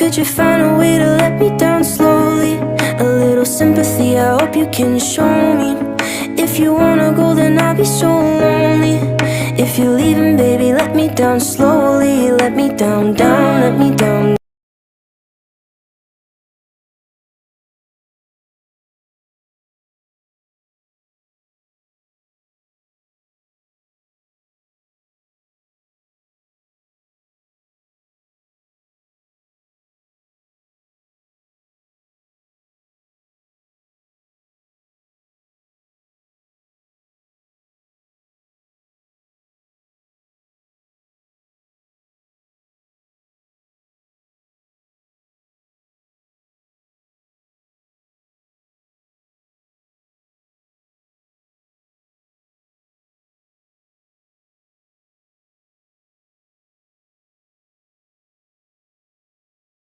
Could you find a way to let me down slowly? A little sympathy, I hope you can show me. If you wanna go, then I'll be so lonely. If you're leaving, baby, let me down slowly. Let me down, down, let me down,